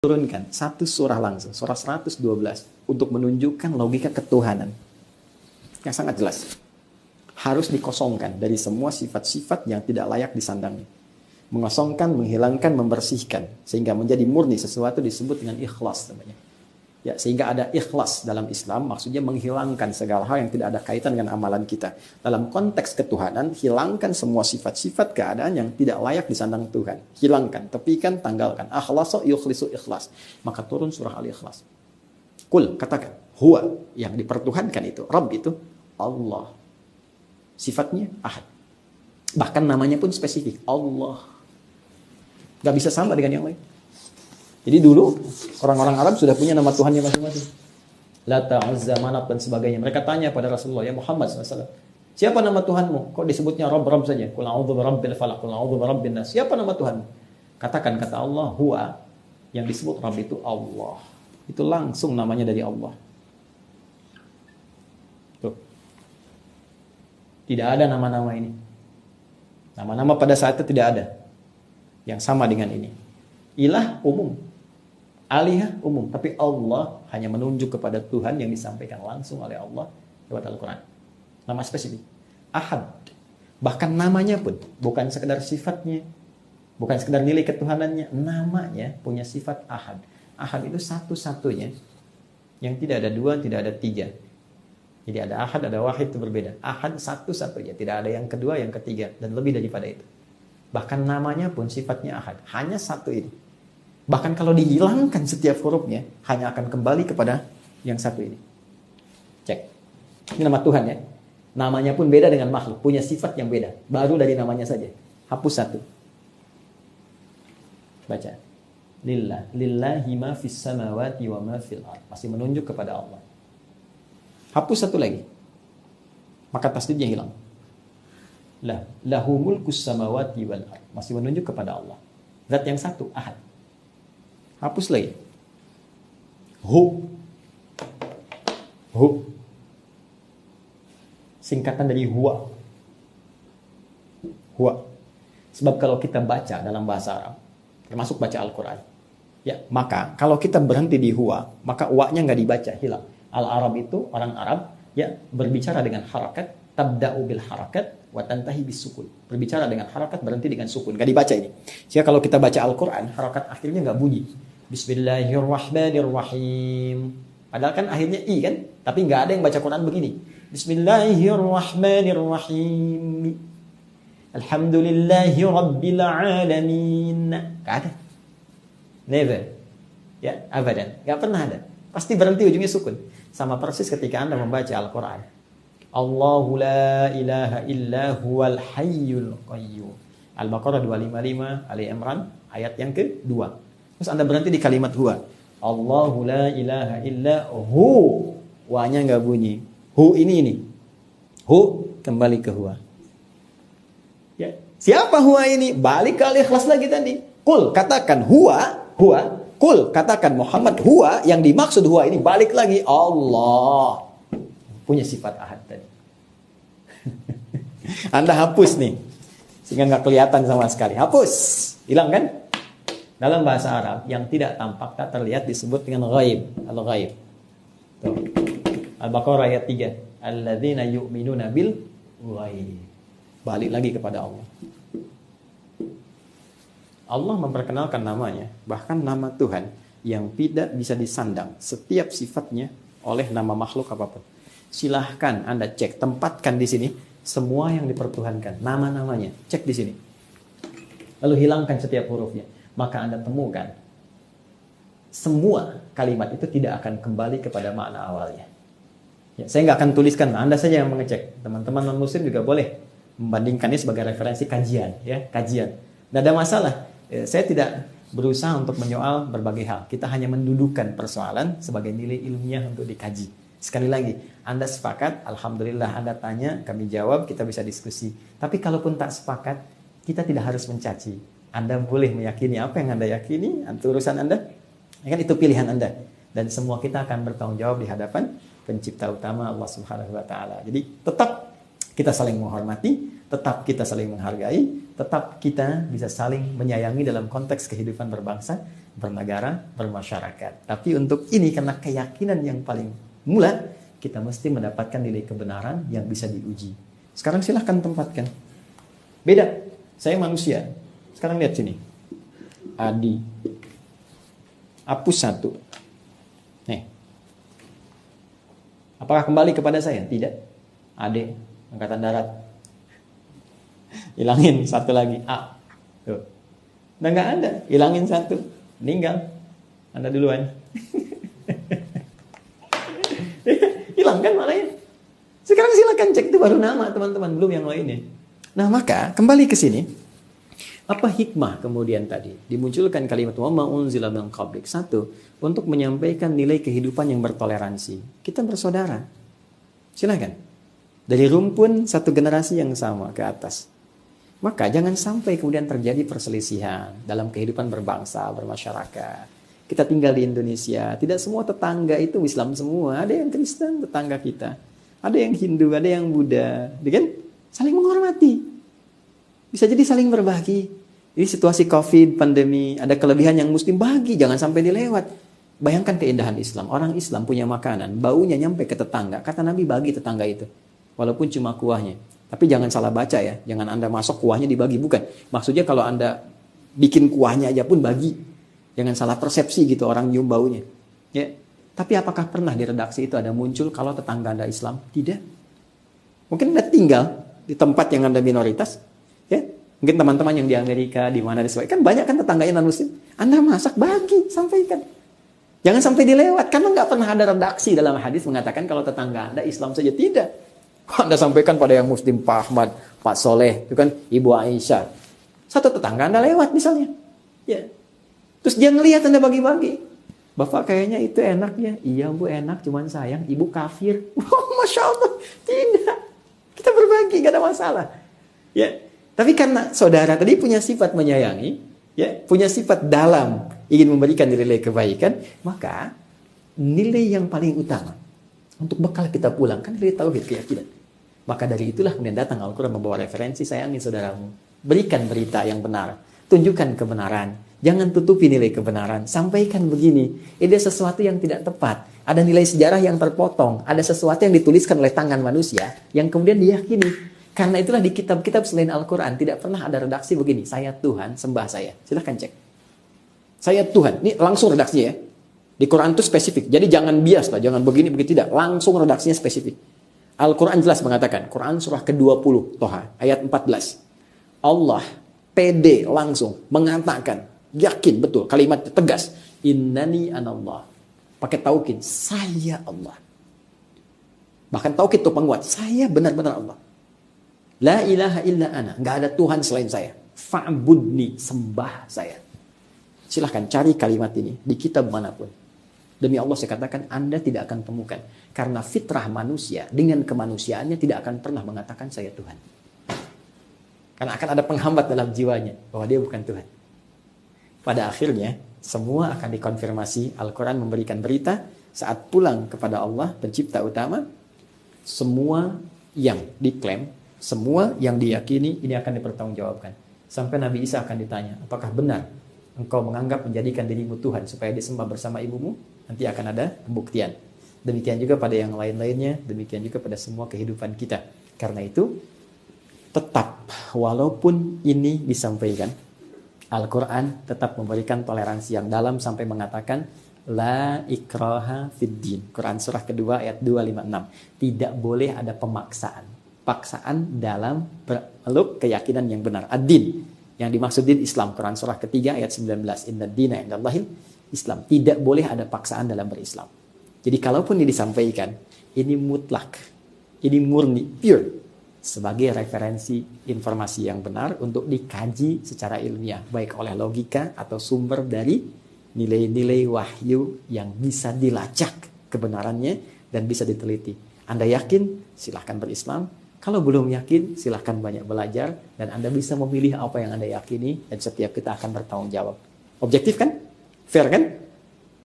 turunkan satu surah langsung, surah 112 untuk menunjukkan logika ketuhanan yang sangat jelas. Harus dikosongkan dari semua sifat-sifat yang tidak layak disandang. Mengosongkan, menghilangkan, membersihkan sehingga menjadi murni. Sesuatu disebut dengan ikhlas namanya. Ya, sehingga ada ikhlas dalam Islam, maksudnya menghilangkan segala hal yang tidak ada kaitan dengan amalan kita. Dalam konteks ketuhanan, hilangkan semua sifat-sifat keadaan yang tidak layak disandang Tuhan. Hilangkan, tepikan, tanggalkan. Akhlasa yukhlisu ikhlas. Maka turun surah Al-Ikhlas. Kul, katakan, huwa, yang dipertuhankan itu, Rabb itu, Allah. Sifatnya ahad. Bahkan namanya pun spesifik, Allah. Gak bisa sama dengan yang lain. Jadi dulu orang-orang Arab sudah punya nama Tuhannya masing-masing. Lata, Uzza, Manat dan sebagainya. Mereka tanya pada Rasulullah, ya Muhammad SAW, siapa nama Tuhanmu? Kok disebutnya Rabb saja? Qul a'udzu birabbil falaq, qul a'udzu birabbin nas. Siapa nama Tuhanmu? Katakan, kata Allah, huwa, yang disebut Rabb itu Allah. Itu langsung namanya dari Allah. Tuh. Tidak ada nama-nama ini. Nama-nama pada saat itu tidak ada yang sama dengan ini. Ilah umum. Alihah umum, tapi Allah hanya menunjuk kepada Tuhan yang disampaikan langsung oleh Allah lewat Al-Quran. Nama spesifik. Ahad. Bahkan namanya pun bukan sekedar sifatnya, bukan sekedar nilai ketuhanannya, namanya punya sifat ahad. Ahad itu satu-satunya yang tidak ada dua, tidak ada tiga. Jadi ada ahad, ada wahid, itu berbeda. Ahad satu-satunya, tidak ada yang kedua, yang ketiga, dan lebih daripada itu. Bahkan namanya pun sifatnya ahad, hanya satu ini. Bahkan kalau dihilangkan setiap hurufnya, hanya akan kembali kepada yang satu ini. Cek. Ini nama Tuhan ya. Namanya pun beda dengan makhluk. Punya sifat yang beda. Baru dari namanya saja. Hapus satu. Baca. Lillah. Lillahi ma fis samawati wa ma fil ard. Masih menunjuk kepada Allah. Hapus satu lagi. Maka tasdidnya hilang. Lahu mulkus samawati wal ard. Masih menunjuk kepada Allah. Zat yang satu, ahad. Hapus lagi. Hu. Singkatan dari huwa. Huwa. Sebab kalau kita baca dalam bahasa Arab, termasuk baca Al-Quran, ya, maka kalau kita berhenti di huwa, maka wa-nya nggak dibaca, hilang. Al-Arab itu, orang Arab, ya, berbicara dengan harakat, tabda'u bil harakat, wa tantahi bis sukun. Berbicara dengan harakat, berhenti dengan sukun. Nggak dibaca ini. Sehingga kalau kita baca Al-Quran, harakat akhirnya nggak bunyi. Bismillahirrahmanirrahim. Padahal kan akhirnya i kan, tapi nggak ada yang baca Quran begini. Bismillahirrahmanirrahim. Alhamdulillahi rabbil alamin. Nggak ada. Never. Ya, abadan. Nggak pernah ada. Pasti berhenti ujungnya sukun. Sama persis ketika Anda membaca Al-Quran. Allahu la ilaha illa huwal hayyul qayyum. Al-Baqarah 255, Ali Imran ayat yang kedua. Terus Anda berhenti di kalimat huwa. Allahu la ilaha illa hu. Wa-nya nggak bunyi. Hu ini. Hu kembali ke huwa. Ya. Siapa huwa ini? Balik ke Al-Ikhlas lagi tadi. Kul katakan huwa. Kul katakan Muhammad huwa. Yang dimaksud huwa ini balik lagi Allah. Punya sifat ahad tadi. Anda hapus nih. Sehingga nggak kelihatan sama sekali. Hapus. Hilang kan? Dalam bahasa Arab, yang tidak tampak, tak terlihat disebut dengan ghaib. Al-ghaib. Al-Baqarah ayat 3. Alladzina yu'minuna bil ghaib. Balik lagi kepada Allah. Allah memperkenalkan namanya, bahkan nama Tuhan yang tidak bisa disandang setiap sifatnya oleh nama makhluk apapun. Silahkan Anda cek, tempatkan di sini semua yang dipertuhankan, nama-namanya. Cek di sini. Lalu hilangkan setiap hurufnya. Maka Anda temukan semua kalimat itu tidak akan kembali kepada makna awalnya. Ya, saya nggak akan tuliskan, Anda saja yang mengecek. Teman-teman non-muslim juga boleh membandingkannya sebagai referensi kajian. Ya, kajian. Tidak ada masalah. Saya tidak berusaha untuk menyoal berbagai hal. Kita hanya mendudukan persoalan sebagai nilai ilmiah untuk dikaji. Sekali lagi, Anda sepakat, Alhamdulillah Anda tanya, kami jawab, kita bisa diskusi. Tapi kalaupun tak sepakat, kita tidak harus mencaci. Anda boleh meyakini apa yang Anda yakini, itu urusan Anda. Kan itu pilihan Anda. Dan semua kita akan bertanggung jawab di hadapan pencipta utama Allah Subhanahu wa taala. Jadi tetap kita saling menghormati, tetap kita saling menghargai, tetap kita bisa saling menyayangi dalam konteks kehidupan berbangsa bernegara, bermasyarakat. Tapi untuk ini karena keyakinan yang paling mula, kita mesti mendapatkan nilai kebenaran yang bisa diuji. Sekarang silahkan tempatkan. Beda, saya manusia. Sekarang lihat sini. Adi. Hapus 1. Nih. Apakah kembali kepada saya? Tidak. Ade, angkatan darat. Hilangin 1 lagi. A. Tuh. Udah nggak ada. Hilangin 1. Meninggal. Anda duluan. Hilang kan maknanya. Sekarang silakan cek, itu baru nama teman-teman, belum yang lainnya. Nah maka kembali ke sini. Apa hikmah kemudian tadi? Dimunculkan kalimat wa ma unzila min qablik. 1, untuk menyampaikan nilai kehidupan yang bertoleransi. Kita bersaudara. Silakan. Dari rumpun satu generasi yang sama ke atas. Maka jangan sampai kemudian terjadi perselisihan dalam kehidupan berbangsa, bermasyarakat. Kita tinggal di Indonesia, tidak semua tetangga itu Islam semua. Ada yang Kristen tetangga kita. Ada yang Hindu, ada yang Buddha. Kan? Saling menghormati. Bisa jadi saling berbagi. Ini situasi COVID, pandemi, ada kelebihan yang Muslim bagi, jangan sampai dilewat. Bayangkan keindahan Islam. Orang Islam punya makanan, baunya nyampe ke tetangga. Kata Nabi bagi tetangga itu. Walaupun cuma kuahnya. Tapi jangan salah baca ya. Jangan Anda masuk kuahnya dibagi. Bukan. Maksudnya kalau Anda bikin kuahnya aja pun bagi. Jangan salah persepsi gitu orang nyium baunya. Ya. Tapi apakah pernah di redaksi itu ada muncul kalau tetangga Anda Islam? Tidak. Mungkin Anda tinggal di tempat yang Anda minoritas. Ya. Mungkin teman-teman yang di Amerika, di mana kan banyak kan tetangganya non-Muslim. Anda masak, bagi, sampaikan. Jangan sampai dilewat. Karena nggak pernah ada redaksi dalam hadis mengatakan kalau tetangga Anda Islam saja. Tidak. Anda sampaikan pada yang Muslim, Pak Ahmad, Pak Soleh, itu kan Ibu Aisyah. Satu tetangga Anda lewat misalnya. Ya. Terus dia ngelihat Anda bagi-bagi. Bapak kayaknya itu enak ya. Iya Bu enak, cuman sayang Ibu kafir. Wah, Masya Allah. Tidak. Kita berbagi, gak ada masalah. Ya. Tapi karena saudara tadi punya sifat menyayangi, ya, punya sifat dalam ingin memberikan nilai kebaikan, maka nilai yang paling utama untuk bekal kita pulang kan nilai tauhid, keyakinan. Maka dari itulah kemudian datang Al-Quran membawa referensi, sayangi saudaramu, berikan berita yang benar, tunjukkan kebenaran, jangan tutupi nilai kebenaran, sampaikan begini, ada sesuatu yang tidak tepat, ada nilai sejarah yang terpotong, ada sesuatu yang dituliskan oleh tangan manusia yang kemudian diyakini. Karena itulah di kitab-kitab selain Al-Quran tidak pernah ada redaksi begini, saya Tuhan, sembah saya. Silahkan cek. Saya Tuhan, ini langsung redaksinya ya. Di Quran itu spesifik, jadi jangan bias lah, jangan begini, begitu tidak. Langsung redaksinya spesifik. Al-Quran jelas mengatakan, Quran surah ke-20, Toha, ayat 14. Allah, pede langsung, mengatakan, yakin betul, kalimat tegas. Innani anallah. Pakai taukid, saya Allah. Bahkan taukid itu penguat, saya benar-benar Allah. La ilaha illa ana. Nggak ada Tuhan selain saya. Fa'budni. Sembah saya. Silahkan cari kalimat ini di kitab manapun. Demi Allah saya katakan Anda tidak akan temukan. Karena fitrah manusia dengan kemanusiaannya tidak akan pernah mengatakan saya Tuhan. Karena akan ada penghambat dalam jiwanya. Bahwa dia bukan Tuhan. Pada akhirnya semua akan dikonfirmasi. Al-Quran memberikan berita. Saat pulang kepada Allah pencipta utama. Semua yang diklaim, semua yang diyakini ini akan dipertanggungjawabkan. Sampai Nabi Isa akan ditanya, apakah benar engkau menganggap menjadikan dirimu Tuhan supaya disembah bersama ibumu? Nanti akan ada pembuktian. Demikian juga pada yang lain-lainnya, demikian juga pada semua kehidupan kita. Karena itu, tetap walaupun ini disampaikan, Al-Quran tetap memberikan toleransi yang dalam sampai mengatakan, La ikraha fid din. Quran surah kedua ayat 256. Tidak boleh ada pemaksaan. Paksaan dalam peluk keyakinan yang benar. Ad-din. Yang dimaksud din Islam. Quran surah ketiga ayat 19. Inna dina indallahil Islam. Tidak boleh ada paksaan dalam berislam. Jadi kalaupun ini disampaikan, ini mutlak. Ini murni, pure. Sebagai referensi informasi yang benar untuk dikaji secara ilmiah. Baik oleh logika atau sumber dari nilai-nilai wahyu yang bisa dilacak kebenarannya dan bisa diteliti. Anda yakin? Silahkan berislam. Kalau belum yakin, silahkan banyak belajar. Dan Anda bisa memilih apa yang Anda yakini. Dan setiap kita akan bertanggung jawab. Objektif kan? Fair kan?